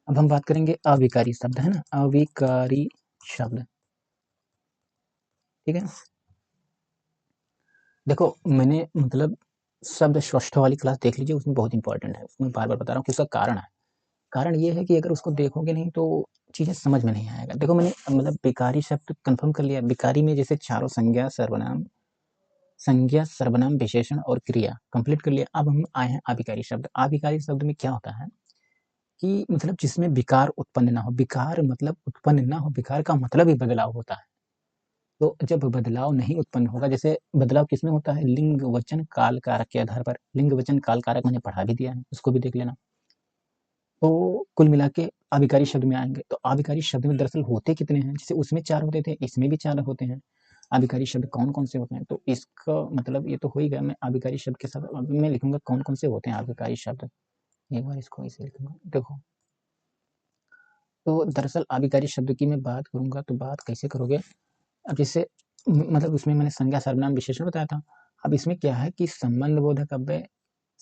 अब हम बात करेंगे अविकारी शब्द, है ना, अविकारी शब्द। ठीक है, देखो मैंने मतलब शब्द स्पष्ट वाली क्लास देख लीजिए, उसमें बहुत इंपॉर्टेंट है, उसमें बार बार बता रहा हूँ कि उसका कारण है। कारण ये है कि अगर उसको देखोगे नहीं तो चीजें समझ में नहीं आएगा। देखो मैंने मतलब विकारी शब्द कंफर्म कर लिया। विकारी में जैसे चारों संज्ञा सर्वनाम विशेषण और क्रिया कंप्लीट कर लिया। अब हम आए हैं अविकारी शब्द। अविकारी शब्द में क्या होता है कि मतलब जिसमें विकार उत्पन्न ना हो। विकार मतलब उत्पन्न ना हो, विकार का मतलब ही बदलाव होता है। तो जब बदलाव नहीं उत्पन्न होगा, जैसे बदलाव किसमें होता है, लिंग वचन काल कारक के आधार पर। लिंग वचन काल कारक मैंने पढ़ा भी दिया है, उसको भी देख लेना। तो कुल मिला के अविकारी शब्द में आएंगे। तो अविकारी शब्द में दरअसल होते कितने हैं, जैसे उसमें 4 होते थे, इसमें भी 4 होते हैं। अविकारी शब्द कौन कौन से होते हैं, तो इसका मतलब ये तो हो ही गया। मैं अविकारी शब्द के साथ अभी मैं लिखूंगा कौन कौन से होते हैं अविकारी शब्द। एक बार इसको ऐसे लिखूंगा, देखो। तो दरअसल अविकारी शब्द की मैं बात करूंगा तो बात कैसे करोगे। अब जैसे मतलब उसमें मैंने संज्ञा सर्वनाम विशेषण बताया था। अब इसमें क्या है कि संबंध बोधक अव्यय,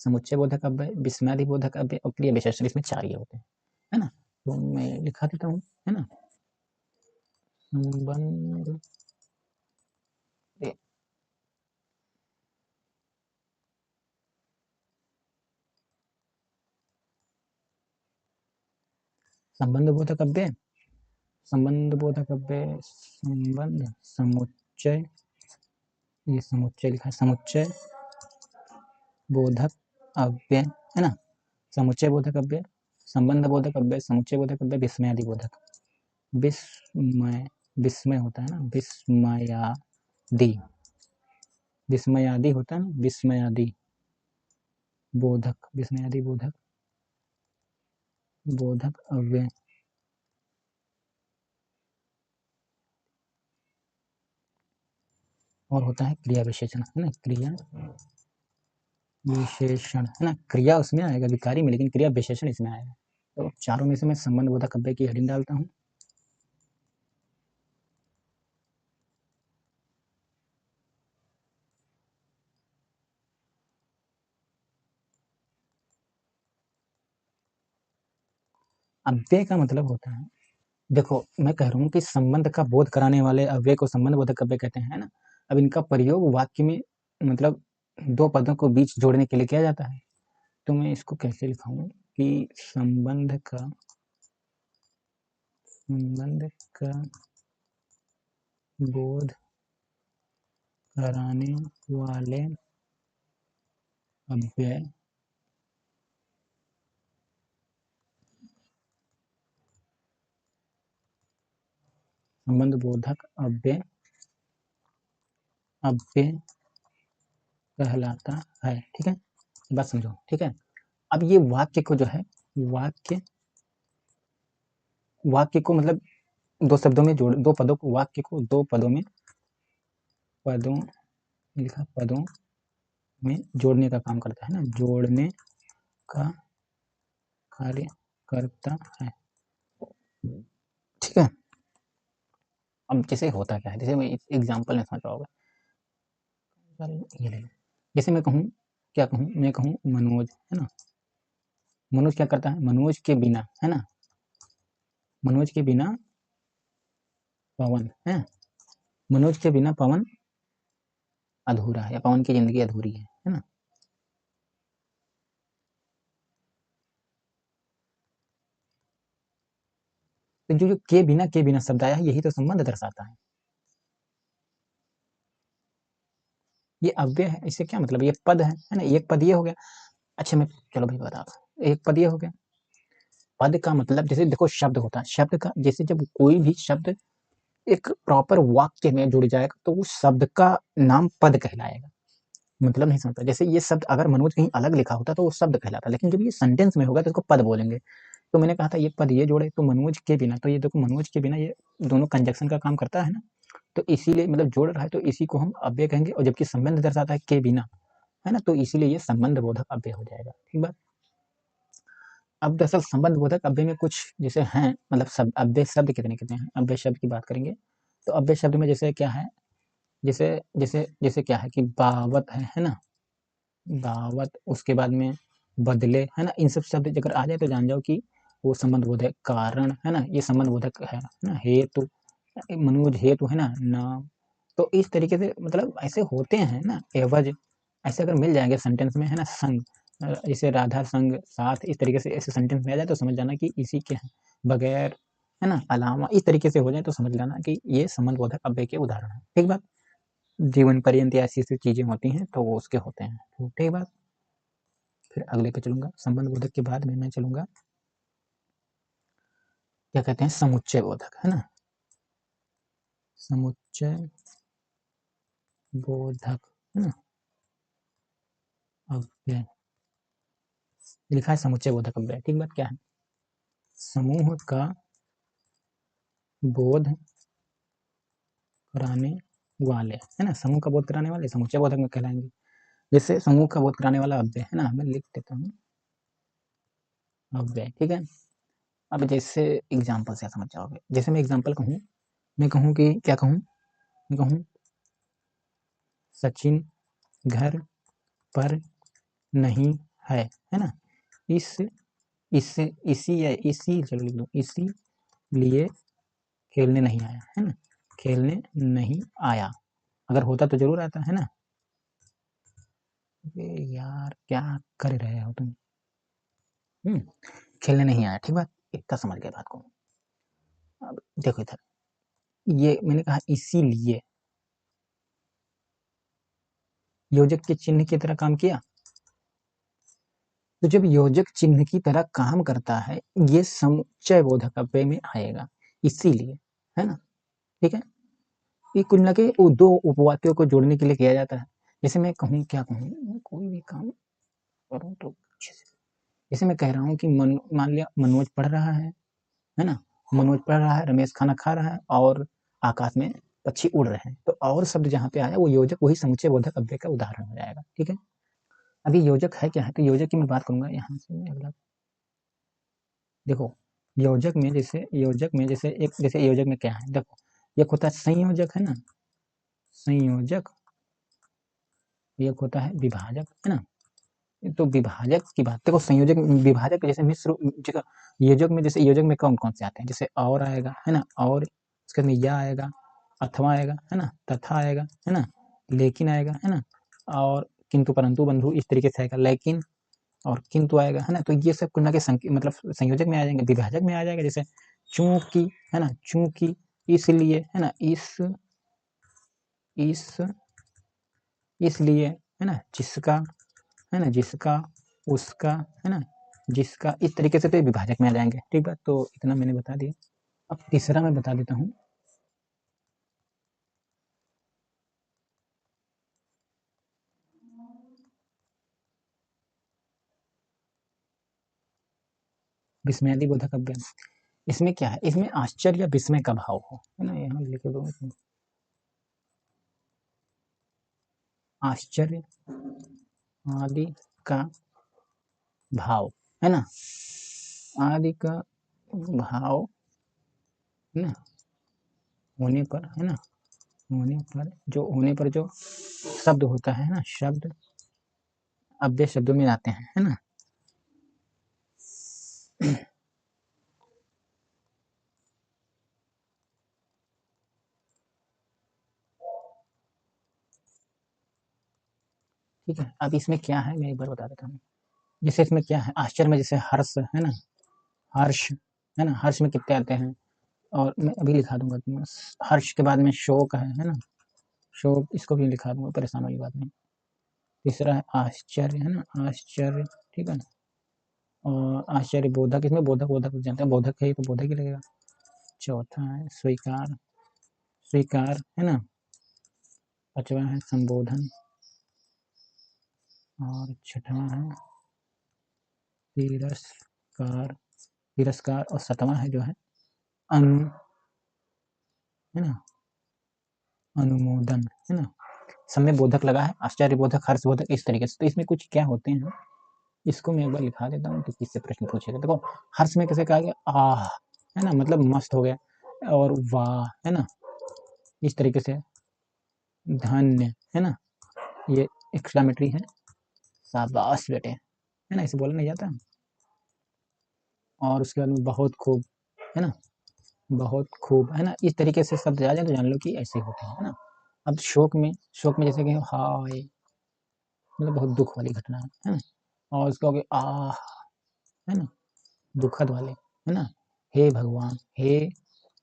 समुच्चय बोधक अव्यय, विस्मयादि बोधक अव्यय और क्रिया विशेषण, इसमें 4 ये होते हैं, है ना। तो मैं लिखा देता हूँ, है ना। संबंध संबंध बोधक अव्यय, संबंध बोधक अव्यय, संबंध समुच्चय, ये समुच्चय लिखा है, समुच्चय बोधक अव्यय, है ना। समुच्चय बोधक अव्यय, संबंध बोधक अव्यय, समुच्चय बोधक अव्यय, विस्मयादि बोधक। विस्मय होता है ना, विस्मयादि होता है ना, विस्मयादि बोधक अव्यय। और होता है क्रिया विशेषण, है ना, क्रिया विशेषण, है ना। क्रिया उसमें आएगा विकारी में, लेकिन क्रिया विशेषण इसमें आएगा। तो चारों में से मैं संबंध बोधक अव्यय की हेडिंग डालता हूँ। अव्यय का मतलब होता है, देखो मैं कह रहा हूँ कि संबंध का बोध कराने वाले अव्यय को संबंध बोधक अव्यय कहते हैं, ना। अब इनका प्रयोग वाक्य में मतलब 2 पदों को बीच जोड़ने के लिए किया जाता है। तो मैं इसको कैसे लिखाऊं कि संबंध का बोध कराने वाले अव्यय संबंध बोधक अव्यय कहलाता है। ठीक है, बात समझो। ठीक है, अब ये वाक्य को जो है, वाक्य को मतलब 2 शब्दों में जोड़, 2 पदों को, वाक्य को 2 पदों में पदों में जोड़ने का काम करता है ना, जोड़ने का कार्य करता है। ठीक है, अब जैसे होता क्या है, जैसे मैं एग्जाम्पल में समझ पाओगे, ये ले लो। जैसे मैं कहूँ, क्या कहूँ, मैं कहूँ मनोज, है ना। मनोज क्या करता है, मनोज के बिना, है ना, मनोज के बिना पवन है, मनोज के बिना पवन अधूरा है, या पवन की जिंदगी अधूरी है ना। तो जो जो के बिना शब्द आया है, यही तो संबंध दर्शाता है। ये अव्यय है, इससे क्या मतलब, ये पद है ना, एक पद ये हो गया। अच्छा मैं चलो भाई बता दो, एक पद ये हो गया। पद का मतलब जैसे देखो शब्द होता है, शब्द का जैसे जब कोई भी शब्द एक प्रॉपर वाक्य में जुड़ जाएगा तो उस शब्द का नाम पद कहलाएगा। मतलब नहीं समझता, जैसे ये शब्द अगर मनोज कहीं अलग लिखा होता तो वो शब्द कहलाता, लेकिन जब ये सेंटेंस में होगा तो इसको पद बोलेंगे। तो मैंने कहा था ये पद ये जोड़े तो मनोज के बिना, तो ये देखो मनोज के बिना ये दोनों कंजक्शन का काम करता है ना। तो इसीलिए मतलब जोड़ रहा है तो इसी को हम अव्यय कहेंगे, और जबकि संबंध दर्शाता है के बिना, है ना, तो इसीलिए ये संबंध बोधक अव्यय हो जाएगा। ठीक बात। अब दरअसल संबंध बोधक अव्यय में कुछ जैसे हैं, मतलब सब अव्यय शब्द कितने कितने हैं, अव्यय शब्द की बात करेंगे। तो अव्यय शब्द में जैसे क्या है, जैसे जैसे जैसे क्या है कि बावत है ना, दावत, उसके बाद में बदले, है ना। इन सब शब्द अगर आ जाए तो जान जाओ कि वो संबंध बोधक कारण है ना, ये संबंध बोधक है ना, हेतु मनोज हेतु है ना, नाम। तो इस तरीके से मतलब ऐसे होते हैं ना एवज, ऐसे अगर मिल जाएंगे सेंटेंस में है ना, संग जैसे राधा संग साथ, इस तरीके से ऐसे सेंटेंस में आ जाए तो समझ जाना कि इसी के बगैर है ना, अलावा, इस तरीके से हो जाए तो समझ लेना कि ये संबंध बोधक अव्यय के उदाहरण है। ठीक बात। जीवन पर्यंत ऐसी ऐसी चीजें होती हैं तो वो उसके होते हैं। तो ठीक बात। फिर अगले पे चलूंगा, संबंध बोधक के बाद में मैं चलूंगा क्या कहते हैं, समुच्चय बोधक है ना, समुच्चय बोधक है ना अव्यय, लिखा है समुच्चय बोधक अव्यय। ठीक बात। क्या है, समूह का बोध कराने वाले है ना, समूह का बोध कराने वाले समुच्चय बोधक में कहलाएंगे। जैसे समूह का बोध कराने वाला अव्यय है ना, मैं लिख देता हूँ अव्यय। ठीक है। अब जैसे एग्जाम्पल से समझ जाओगे, जैसे मैं एग्जाम्पल कहूँ, मैं कहूँ कि क्या कहूँ, मैं कहूँ सचिन घर पर नहीं है ना, इस इसी या इसी चलो लिख दो, इसी लिए खेलने नहीं आया है ना, खेलने नहीं आया। अगर होता तो जरूर आता है ना। यार क्या कर रहे हो तुम, खेलने नहीं आया। ठीक बात, इतना समझ गए बात को। अब देखो इधर, ये मैंने कहा इसीलिए योजक के चिन्ह की तरह काम किया, तो जब योजक चिन्ह की तरह काम करता है ये समुच्चय बोधक अव्यय में आएगा, इसीलिए है ना। ठीक है। ये कुल मिला के दो उपवाक्यों को जोड़ने के लिए किया जाता है। जैसे मैं कहूँ, क्या कहूँ, कोई भी काम करूँ तो अच्छे से, जैसे मैं कह रहा हूँ कि मान लिया मनोज पढ़ रहा है ना, मनोज पढ़ रहा है, रमेश खाना खा रहा है और आकाश में पक्षी उड़ रहे हैं, तो और शब्द जहाँ पे आया वो योजक वही समुच्चय बोधक अव्यय का उदाहरण हो जाएगा। ठीक है। अभी योजक है क्या है, तो योजक की मैं बात करूंगा यहाँ से अगला। देखो जैसे योजक में क्या है, देखो एक होता है संयोजक है ना, संयोजक, एक होता है विभाजक है ना। तो विभाजक की बात देखो, संयोजक विभाजक जैसे मिश्र जगह, योजक में जैसे योजक में कौन कौन से आते हैं, जैसे और आएगा है ना, और उसके बाद में या आएगा, अथवा आएगा है ना, तथा आएगा है ना, लेकिन आएगा है ना, और किंतु परंतु बंधु इस तरीके से आएगा, लेकिन और किंतु आएगा है ना। तो ये सब कुल मिला के मतलब संयोजक में आ जाएंगे। विभाजक में आ जाएगा जैसे चूंकि है ना, चूंकि, इसलिए है ना, इस इसलिए है ना, जिसका है ना, जिसका, उसका है ना, जिसका, इस तरीके से तो विभाजक में आ जाएंगे। ठीक है। तो इतना मैंने बता दिया। अब तीसरा मैं बता देता हूँ, विस्मयादि बोधक अव्यय। इसमें क्या है, इसमें आश्चर्य या विस्मय का भाव हो है ना, यहाँ लिख दो आश्चर्य आदि का भाव है ना, आदि का भाव है ना, होने पर है ना, होने पर जो शब्द होता है ना, शब्द अव्यय शब्दों में आते हैं है ना। ठीक है। अब इसमें क्या है मैं एक बार बता देता हूँ। जैसे इसमें क्या है, आश्चर्य में जैसे हर्ष है ना, हर्ष है ना, हर्ष में कितने आते हैं, और मैं अभी लिखा दूंगा तुम्हें। हर्ष के बाद में शोक है ना, शोक, इसको भी लिखा दूंगा, परेशान वाली बात नहीं। तीसरा है आश्चर्य है ना, आश्चर्य। ठीक है। और आश्चर्य बोधक, इसमें बोधक बोधक जानते हैं, बोधक है तो बोधक ही लगेगा। चौथा है स्वीकार, स्वीकार है ना। पांचवा है संबोधन, और छठवां है तिरस्कार, तिरस्कार, और सातवां है जो है अनु है ना, अनुमोदन है ना। सब में बोधक लगा है, आश्चर्य बोधक, हर्ष बोधक, इस तरीके से। तो इसमें कुछ क्या होते हैं, इसको मैं एक बार लिखा देता हूँ तो किससे प्रश्न पूछेगा। देखो हर्ष में कैसे कहा गया, आह है ना, मतलब मस्त हो गया, और वाह है ना, इस तरीके से। धन्य है ना, ये एक्सक्लामेटरी है, शाबाश बेटे है ना, इसे बोला नहीं जाता। और उसके बाद में बहुत खूब, है ना, बहुत खूब, है ना, इस तरीके से शब्द आ जाए तो जान लो कि ऐसे होते हैं, है ना। अब शोक में जैसे कि हाय, मतलब बहुत दुख वाली घटना है ना, और उसको आगे आह, है ना, दुखद वाले, है ना, हे भगवान, हे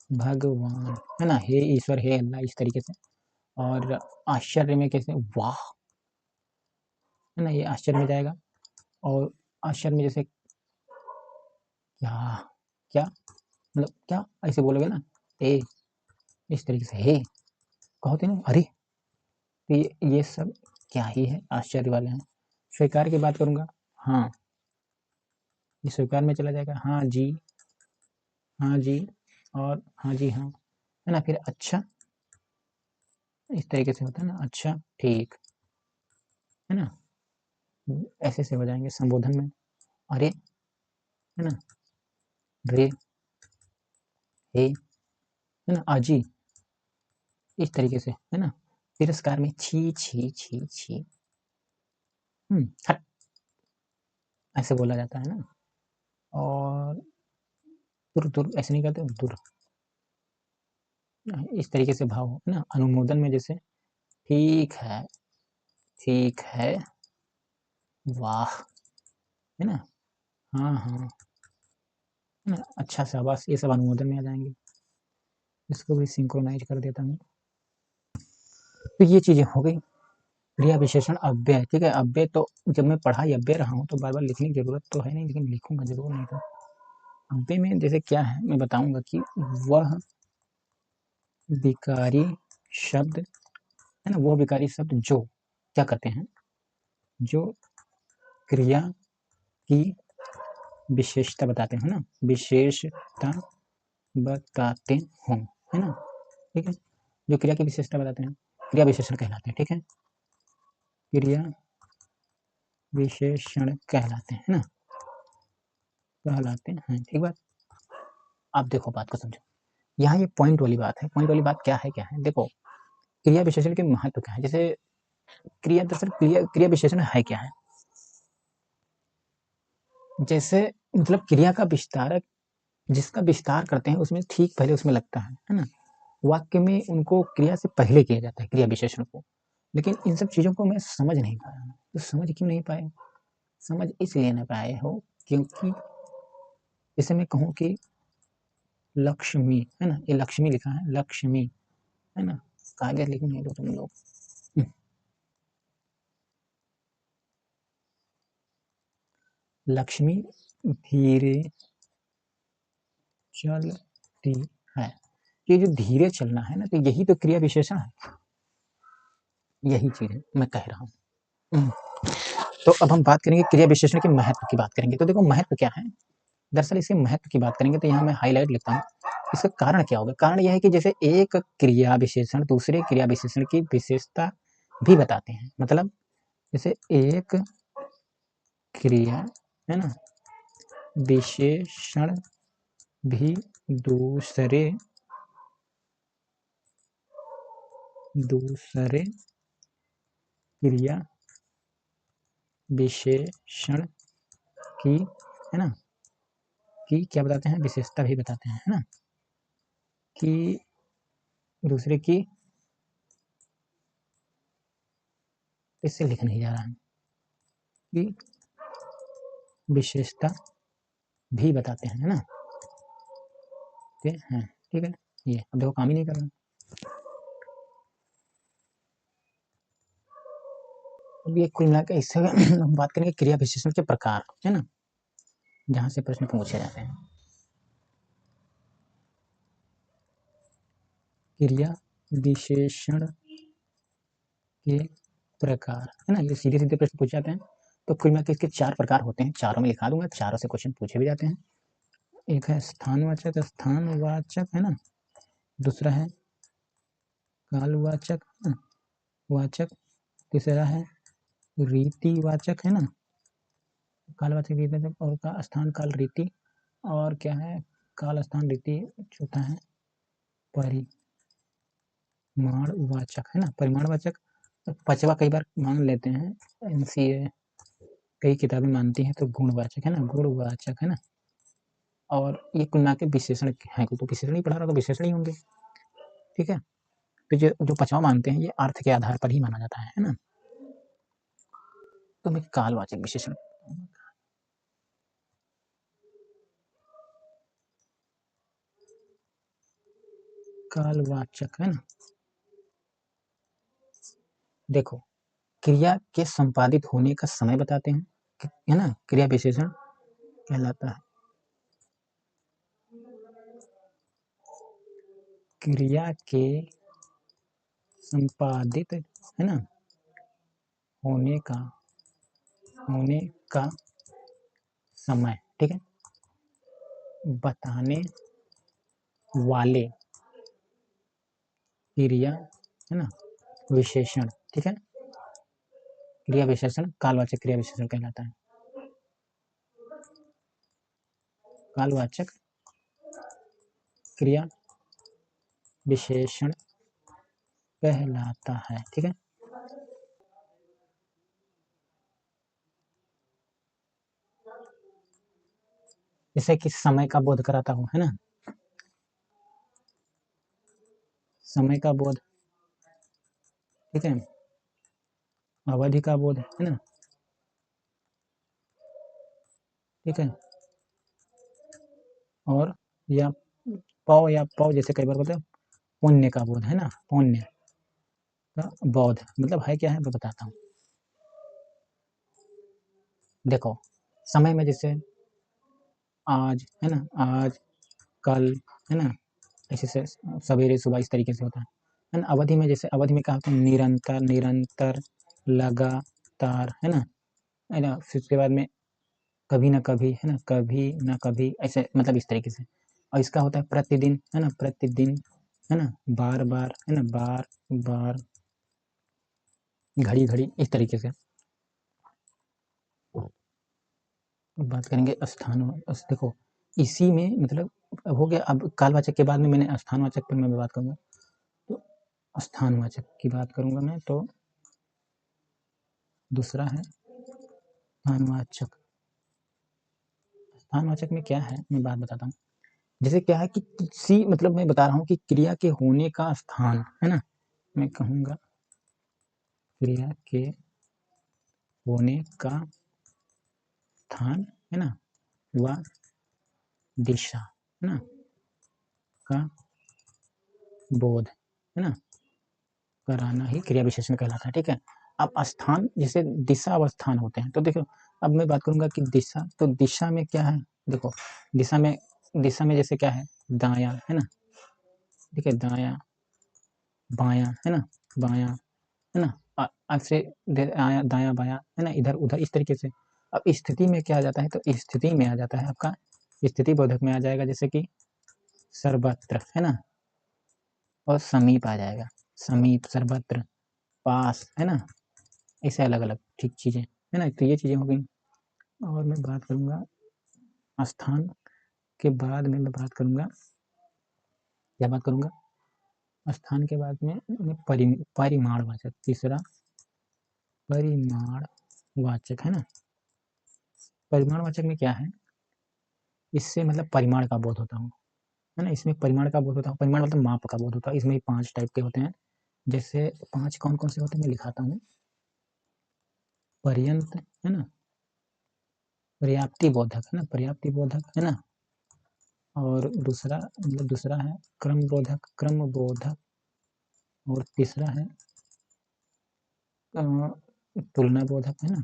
भगवान, है ना, हे ईश्वर, हे अल्लाह, इस तरीके से। और आश्चर्य में कैसे वाह, है ना, ये आश्चर्य में जाएगा। और आश्चर्य में जैसे क्या, क्या मतलब क्या, ऐसे बोलोगे ना, ए, इस तरीके से हे कहते ना, अरे, तो ये सब क्या ही है, आश्चर्य वाले हैं। स्वीकार की बात करूंगा, हाँ, ये स्वीकार में चला जाएगा, हाँ जी, हाँ जी, और हाँ जी हाँ, है ना। फिर अच्छा, इस तरीके से होता है ना, अच्छा ठीक, है ना, ऐसे से हो जाएंगे। संबोधन में अरे, है ना, रे, हे, है ना, आजी, इस तरीके से, है ना। तिरस्कार में छी छी छी छी, हट, ऐसे बोला जाता है ना। और दुर दुर ऐसे नहीं कहते, दुर, इस तरीके से भाव है ना। अनुमोदन में जैसे ठीक है, ठीक है, वाह, है ना, हाँ हाँ, है ना, अच्छा शाबाश, ये सब अनुमोदन में आ जाएंगे। इसको भी सिंक्रोनाइज कर देता हूँ। तो ये चीजें हो गई। क्रिया विशेषण अव्यय, ठीक है। अव्यय तो जब मैं पढ़ा अव्यय रहा हूँ तो बार बार लिखने की जरूरत तो है नहीं, लेकिन लिखूंगा जरूर, नहीं तो। अव्यय में जैसे क्या है मैं बताऊंगा कि वह विकारी शब्द, है ना, वो विकारी शब्द जो क्या करते हैं, जो क्रिया की विशेषता बताते हैं ना, विशेषता बताते हों, है ना, ठीक है, जो क्रिया की विशेषता बताते हैं क्रिया विशेषण कहलाते हैं, ठीक है, क्रिया विशेषण कहलाते हैं ना, कहलाते हैं, ठीक बात। आप देखो बात को समझो, यहाँ ये पॉइंट वाली बात है। पॉइंट वाली बात क्या है, क्या है, देखो, क्रिया विशेषण के महत्व क्या है। जैसे क्रिया, दरअसल क्रिया विशेषण है क्या है, जैसे मतलब क्रिया का विस्तारक, जिसका विस्तार करते हैं उसमें ठीक पहले उसमें लगता है ना, वाक्य में उनको क्रिया से पहले किया जाता है क्रिया विशेषण को। लेकिन इन सब चीजों को मैं समझ नहीं पाया। तो समझ क्यों नहीं पाए, समझ इसलिए नहीं पाए हो क्योंकि जैसे मैं कहूँ कि लक्ष्मी, है ना, ये लक्ष्मी लिखा है, लक्ष्मी, है ना, कागज लिख नहीं दो तुम लोग। लक्ष्मी धीरे चलती है, ये जो धीरे चलना है ना, तो यही तो क्रिया विशेषण है, यही चीज है मैं कह रहा हूँ। तो अब हम बात करेंगे क्रिया विशेषण के महत्व की बात करेंगे। तो देखो महत्व क्या है, दरअसल इसके महत्व की बात करेंगे तो यहाँ मैं हाईलाइट लिखता हूँ। इसका कारण क्या होगा, कारण यह है कि जैसे एक क्रिया विशेषण दूसरे क्रिया विशेषण की विशेषता भी बताते हैं। मतलब जैसे एक क्रिया, है ना, विशेषण भी दूसरे क्रिया विशेषण की, है ना, की क्या बताते हैं, विशेषता भी बताते हैं, है ना, कि दूसरे की, इससे लिख नहीं जा रहा है, कि विशेषता भी बताते हैं, है ना, ठीक है, ठीक है। ये अब देखो काम ही नहीं कर रहा। अब ये कुल मिलाकर इससे हम बात करेंगे क्रिया विशेषण के प्रकार, है ना, जहां से प्रश्न पूछे जाते हैं। क्रिया विशेषण के प्रकार, है ना, ये सीधे सीधे प्रश्न पूछे जाते हैं। तो कुल मिलाकर इसके 4 प्रकार होते हैं, चारों में लिखा दूंगा, चारों से क्वेश्चन पूछे भी जाते हैं। एक है स्थानवाचक, है ना, दूसरा है कालवाचक, है ना, वाचक, तीसरा है रीतिवाचक, है ना, कालवाचक, रीतिवाचक, और का स्थान काल रीति, और क्या है, काल स्थान रीति, चौथा है परिमाणवाचक, है ना, परिमाणवाचक। तो पांचवा कई बार मान लेते हैं, एनसीए कई किताबें मानती हैं, तो गुणवाचक, है ना, गुणवाचक, है ना, और ये कुल मिला के विशेषण है, तो विशेषण ही पढ़ा रहा तो विशेषण ही होंगे, ठीक है। तो जो पचवा मानते हैं ये अर्थ के आधार पर ही माना जाता है ना। तो मैं कालवाचक विशेषण, कालवाचक है ना, देखो क्रिया के संपादित होने का समय बताते हैं, है ना, क्रिया विशेषण कहलाता है। क्रिया के संपादित है ना होने का समय, ठीक है, बताने वाले क्रिया है ना विशेषण, ठीक है, क्रिया विशेषण कालवाचक क्रिया विशेषण कहलाता है। कालवाचक क्रिया विशेषण कहलाता है, ठीक है। जैसे कि समय का बोध कराता हूँ, है ना, समय का बोध, ठीक है, अवधि का बोध, है ना, ठीक है, और या पौ जैसे कई बार बोलते हैं पुण्य का बोध, है ना, पुण्य का बोध मतलब है क्या है वो बताता हूँ। देखो समय में जैसे आज, है ना, आज, कल, है ना, ऐसे से सवेरे सुबह इस तरीके से होता है ना। अवधि में जैसे अवधि में क्या होता है, निरंतर, निरंतर, लगातार, है ना, फिर उसके बाद में कभी ना कभी, है ना, कभी ना कभी, ऐसे मतलब इस तरीके से। और इसका होता है प्रतिदिन, है ना, प्रतिदिन, है ना, बार बार, है ना, बार बार, घड़ी घड़ी, इस तरीके से बात करेंगे। स्थान, देखो इसी में मतलब हो गया। अब कालवाचक के बाद में मैंने स्थानवाचक पर मैं बात करूंगा, तो स्थानवाचक की बात करूंगा मैं, तो दूसरा है स्थानवाचक। स्थानवाचक में क्या है मैं बात बताता हूँ। जैसे क्या है कि किसी मतलब मैं बता रहा हूँ कि क्रिया के होने का स्थान, है ना, मैं कहूँगा क्रिया के होने का स्थान, है ना, व दिशा, है ना, का बोध, है ना, कराना ही क्रिया विशेषण कहलाता है, ठीक है। अब स्थान जैसे दिशा और स्थान होते हैं, तो देखो अब मैं बात करूंगा कि दिशा, तो दिशा में क्या है, देखो दिशा में जैसे क्या है, दाया, है ना, ठीक है, दाया बाया, है ना, बाया, है ना, ऐसे आया दाया बाया, है ना, इधर उधर, इस तरीके से। अब स्थिति में क्या आ जाता है, तो स्थिति में आ जाता है आपका, स्थिति बोधक में आ जाएगा जैसे कि सर्वत्र, है ना, और समीप आ जाएगा, समीप, सर्वत्र, पास, है ना, ऐसे अलग अलग ठीक चीजें, है ना, तो ये चीजें हो गई। और मैं बात करूंगा स्थान के बाद में, मैं बात करूंगा, क्या बात करूंगा, स्थान के बाद में परिमाणवाचक, तीसरा परिमाणवाचक, है ना। परिमाणवाचक में क्या है, इससे मतलब परिमाण का बोध होता हूँ, है ना, इसमें परिमाण का बोध होता है, परिमाण मतलब माप का बोध होता है। इसमें 5 टाइप के होते हैं, जैसे 5 कौन कौन से होते हैं मैं लिखाता हूँ। पर्यंत, है ना, पर्याप्ति बोधक, है ना, पर्याप्ति बोधक, है ना, और दूसरा मतलब दूसरा है क्रम बोधक, क्रम बोधक, और तीसरा है तुलना बोधक, है ना,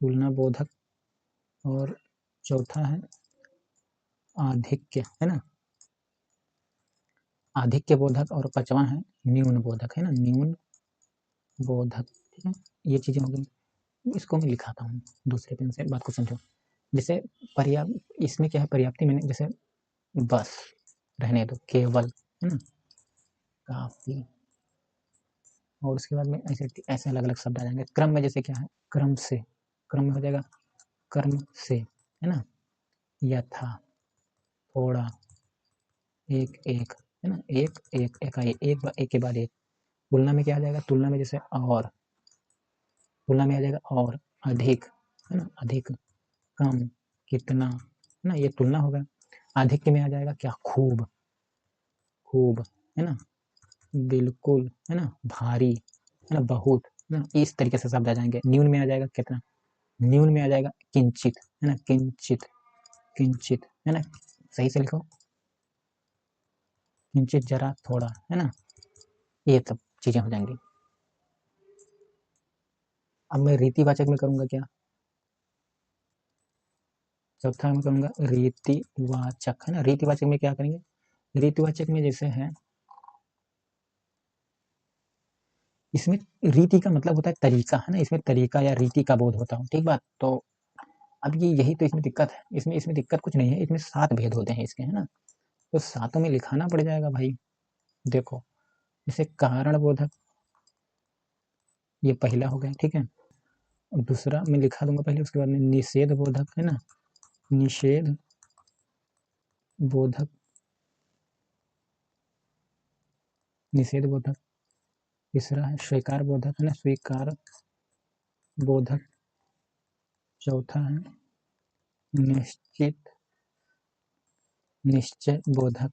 तुलना बोधक, और चौथा है आधिक्य, है ना, आधिक्य बोधक, और पांचवा है न्यून बोधक, है ना, न्यून बोधक, ठीक है। ये चीजें हो गई, इसको मैं लिखाता हूँ दूसरे पेन से, बात को समझो। जैसे पर्याप्त, इसमें क्या है, पर्याप्ति मैंने जैसे बस, रहने दो, केवल, है ना, काफी, और उसके बाद में ऐसे ऐसे अलग अलग शब्द आ जाएंगे। क्रम में जैसे क्या है, क्रम से, क्रम में हो जाएगा कर्म से, है ना, यथा, थोड़ा, एक एक, है ना, एक एक, एक के बाद एक। तुलना में क्या आ जाएगा, तुलना में जैसे और, तुलना में आ जाएगा और, अधिक, है ना, अधिक, कम, कितना, है ना, ये तुलना हो गया। आधिक्य में आ जाएगा क्या, खूब, खूब, है ना, बिल्कुल, है ना, भारी, है ना, बहुत, है ना, इस तरीके से शब्द आ जाएंगे। न्यून में आ जाएगा कितना, न्यून में आ जाएगा किंचित, है ना, किंचित, किंचित, है ना, सही से लिखो, किंचित जरा थोड़ा, है ना, ये सब चीजें हो जाएंगी। अब मैं रीतिवाचक में करूंगा क्या, चौथा में करूंगा रीतिवाचक, है ना। रीतिवाचक में क्या करेंगे, रीतिवाचक में जैसे है, इसमें रीति का मतलब होता है तरीका, है ना, इसमें तरीका या रीति का बोध होता है, ठीक बात। तो अब ये यही तो इसमें दिक्कत है, इसमें इसमें दिक्कत कुछ नहीं है, इसमें 7 भेद होते हैं इसके, है ना, तो सातों में लिखाना पड़ जाएगा भाई। देखो, जैसे कारण बोधक, ये पहला हो गया, ठीक है। दूसरा मैं लिखा दूंगा पहले, उसके बाद में निषेध बोधक, है ना, निषेध बोधक, निषेध बोधक। तीसरा है स्वीकार बोधक, है ना, स्वीकार बोधक। चौथा है निश्चित, निश्चय बोधक।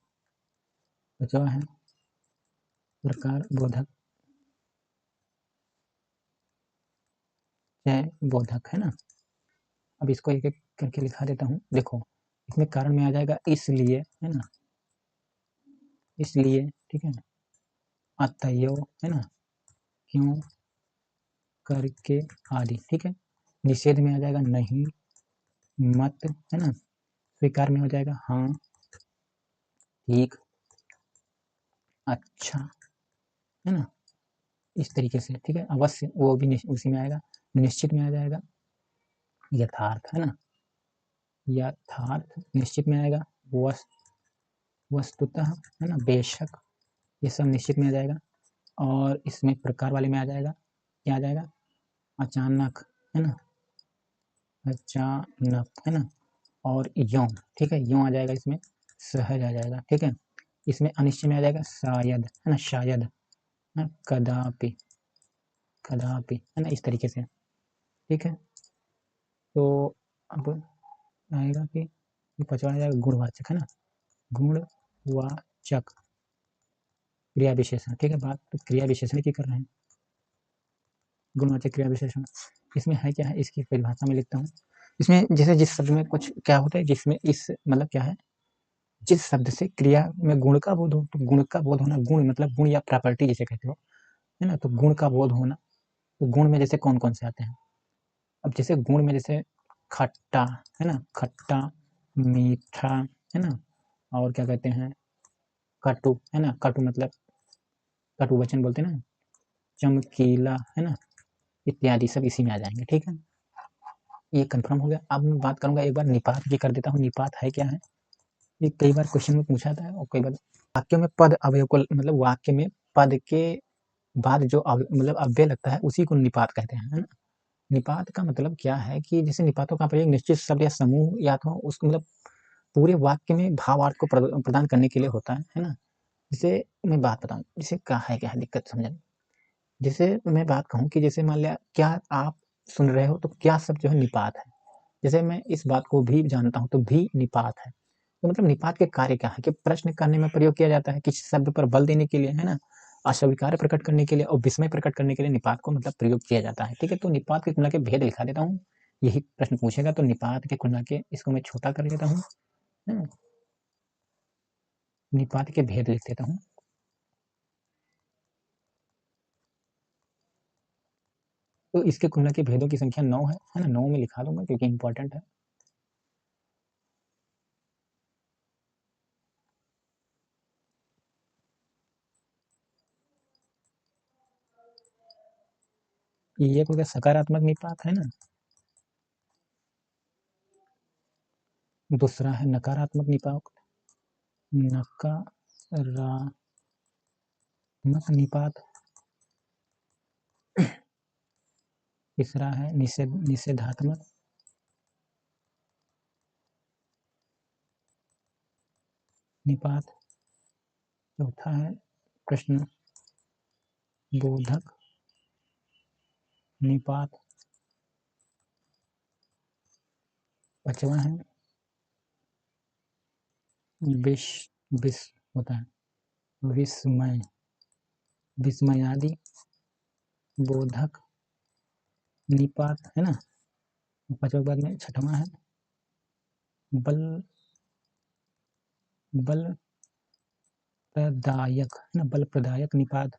पांचवा है प्रकार बोधक, चय बोधक, है ना। अब इसको एक एक करके लिखा देता हूँ। देखो, इसमें कारण में आ जाएगा इसलिए, है ना, इसलिए, ठीक है, अतएव, है ना, क्यों, करके, आदि, ठीक है। निषेध में आ जाएगा नहीं, मत, है ना। स्वीकार में हो जाएगा हाँ, ठीक, अच्छा, है ना, इस तरीके से, ठीक है। अवश्य वो भी उसी में आएगा। निश्चित में आ जाएगा यथार्थ, है ना, यथार्थ। निश्चित में आएगा वस्तुतः, है ना, बेशक, ये सब निश्चित में आ जाएगा। और इसमें प्रकार वाले में आ जाएगा, क्या आ जाएगा, अचानक, है ना, अचानक, है ना, और यों, ठीक है, यों आ जाएगा इसमें, सहज आ जाएगा, ठीक है। इसमें अनिश्चय में आ जाएगा शायद, है ना, शायद, है, कदापि, कदापि, है ना, इस तरीके से, ठीक है। तो अब आएगा कि पांचवा आ जाएगा गुणवाचक, है ना, गुणवाचक क्रिया विशेषण, ठीक है। बात तो क्रिया विशेषण की कर रहे हैं, गुणवाचक क्रिया विशेषण। इसमें है क्या है, इसकी परिभाषा में लिखता हूँ। इसमें जैसे जिस शब्द में कुछ क्या होता है, जिसमें इस मतलब क्या है, जिस शब्द से क्रिया में गुण का बोध हो, तो गुण का बोध होना, गुण मतलब गुण या प्रॉपर्टी जिसे कहते हो, है ना, तो गुण का बोध होना। तो गुण में जैसे कौन कौन से आते हैं, अब जैसे गुण में जैसे खट्टा, है ना, खट्टा, मीठा, है ना, और क्या कहते हैं, कटु, है ना, कटु मतलब कटु वचन बोलते हैं ना, चमकीला, है ना, इत्यादि सब इसी में आ जाएंगे, ठीक है। ये कंफर्म हो गया। अब मैं बात करूंगा एक बार निपात की कर देता हूँ। निपात है क्या है, ये कई बार क्वेश्चन में पूछा था, और कई बार वाक्य में पद अवयव को, मतलब वाक्य में पद के बाद जो मतलब अव्यय लगता है उसी को निपात कहते हैं, है ना। निपात का मतलब क्या है कि जैसे निपातों का प्रयोग निश्चित शब्द या समूह या तो उसको मतलब पूरे वाक्य में भावार्थ को प्रदान करने के लिए होता है ना। जैसे मैं बात बताऊं, जैसे क्या है दिक्कत समझने। जैसे मैं बात कहूँ कि जैसे मान लिया क्या आप सुन रहे हो, तो क्या शब्द जो है निपात है। जैसे मैं इस बात को भी जानता हूँ, तो भी निपात है। तो मतलब निपात के कार्य क्या है कि प्रश्न करने में प्रयोग किया जाता है, किसी शब्द पर बल देने के लिए, है ना, अस्वीकार प्रकट करने के लिए और विस्मय प्रकट करने के लिए निपात को मतलब प्रयोग किया जाता है, ठीक है। तो निपात की तुलना के भेद लिखा देता हूँ, यही प्रश्न पूछेगा। तो निपात के तुलना के, इसको मैं छोटा कर लेता हूँ, है ना, निपात के भेद लिख देता हूँ। तो इसके तुलना के भेदों की संख्या 9 है ना, 9 में लिखा दूंगा क्योंकि इंपॉर्टेंट है। ये हो गया सकारात्मक निपात, है ना। दूसरा है नकारात्मक निपात, नकारात्मक निपात। तीसरा है निषेधात्मक, निपात। चौथा है प्रश्न बोधक निपात। पांचवा है विष विष होता है, विस्मय, विस्मयादि, बोधक, निपात, है ना। पांचवा बाद में छठवां है बल, बल प्रदायक, है ना, बल प्रदायक निपात।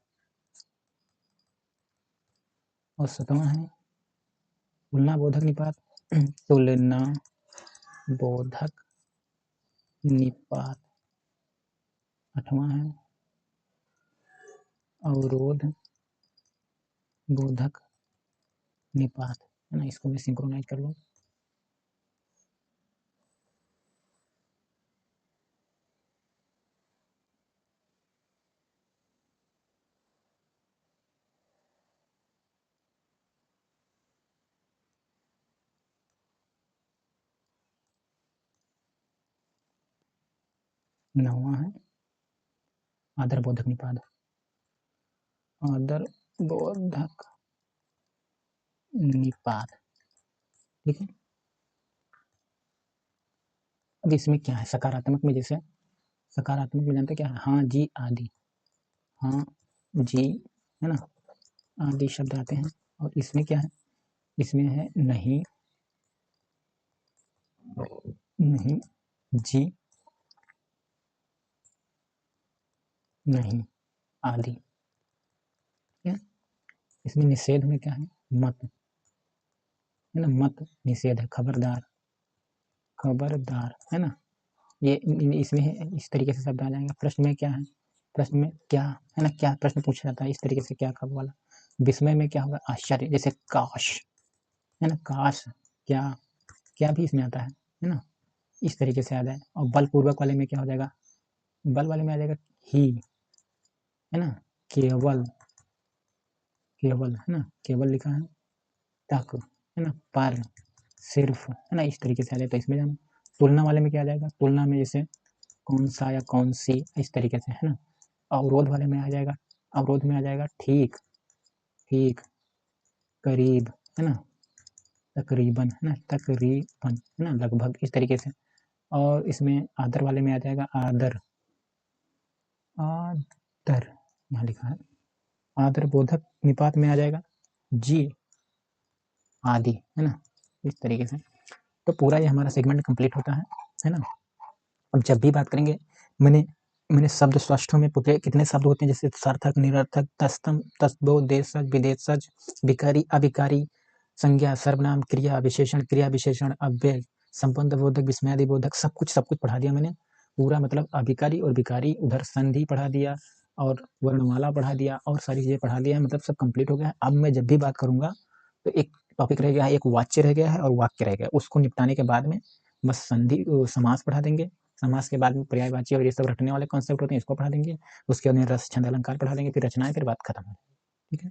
और सातवां है तुलना बोधक निपात, तुलना बोधक निपात। आठवां है अवरोध बोधक निपात, है ना। इसको मैं सिंक्रोनाइज कर लूँ। नौवां है आदर बोधक निपात, आदर बोधक निपात, ठीक है। अब इसमें क्या है, सकारात्मक में जैसे सकारात्मक में जानते क्या है, हाँ जी आदि, हाँ जी, है ना, आदि शब्द आते हैं। और इसमें क्या है, इसमें है नहीं, नहीं जी, नहीं आदि, ठीक है। इसमें निषेध में क्या है, मत, है ना, मत निषेध है, खबरदार, खबरदार, है ना। ये इसमें है, इस तरीके से शब्द आ जाएंगे। प्रश्न में क्या है, प्रश्न में क्या, है ना, क्या प्रश्न पूछा जाता है इस तरीके से, क्या कब वाला। विस्मय में क्या होगा, आश्चर्य, जैसे काश, है ना, काश, क्या, क्या भी इसमें आता है ना, इस तरीके से आ जाए। और बलपूर्वक वाले में क्या हो जाएगा, बल वाले में आ जाएगा ही, है ना, केवल, केवल, है ना, केवल लिखा है, तक, है ना, पर, सिर्फ, है ना, इस तरीके से आ जाए तो इसमें जाना। तुलना वाले में क्या आ जाएगा, तुलना में जैसे कौन सा या कौन सी, इस तरीके से, है ना। अवरोध वाले में आ जाएगा, अवरोध में आ जाएगा ठीक, ठीक, करीब, है ना, तकरीबन, है ना, तकरीबन, है ना, लगभग, इस तरीके से। और इसमें आदर वाले में आ जाएगा आदर, आदर यहाँ लिखा है, आदर बोधक निपात में आ जाएगा जी आदि, है ना, इस तरीके से। तो पूरा ये हमारा सेगमेंट कंप्लीट होता है ना। अब जब भी बात करेंगे, मैंने मैंने शब्द षष्ठों में पूछे कितने शब्द होते हैं, जैसे सार्थक, निरर्थक, तस्तम, तस्बो, देशज, विदेशज, विकारी, अविकारी, संज्ञा, सर्वनाम, क्रिया विशेषण, क्रिया विशेषण, अव्यय, संबंध बोधक, विस्मयादि बोधक, सब कुछ पढ़ा दिया मैंने पूरा। मतलब अभिकारी और विकारी, उधर संधि पढ़ा दिया और वर्णमाला पढ़ा दिया और सारी चीजें पढ़ा दिया है, मतलब सब कंप्लीट हो गया है। अब मैं जब भी बात करूंगा तो एक टॉपिक रह गया है, एक वाच्य रह गया है और वाक्य रह गया, उसको निपटाने के बाद में बस संधि समास पढ़ा देंगे। समास के बाद में पर्यायवाची और ये सब रटने वाले कॉन्सेप्ट होते हैं, इसको पढ़ा देंगे। उसके बाद में रस, छंद, अलंकार पढ़ा देंगे, फिर रचनाएं, फिर बात खत्म है, ठीक है।